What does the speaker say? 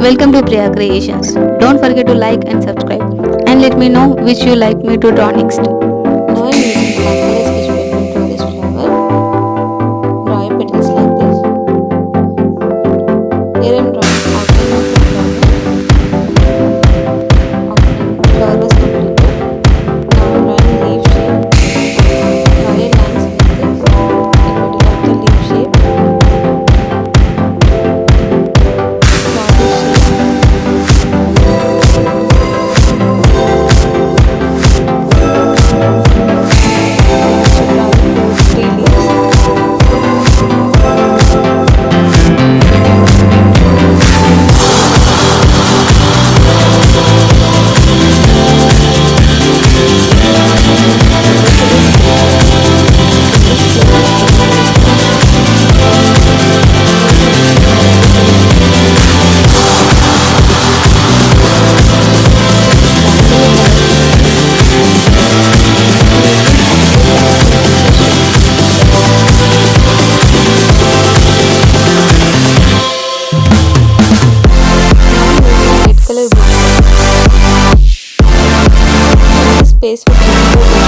Welcome to Priya Creations. Don't forget to like and subscribe and let me know which you like me to draw next. Now I'm using black color sketch pen to draw this flower. Draw a petals like this. Here I'm drawing outline of the flower. Outline flower was completed. Now I'm drawing leaf shape. Draw a lines like this in middle of the leaf shape. Draw the shape. Draw three leaves. White color book. Space with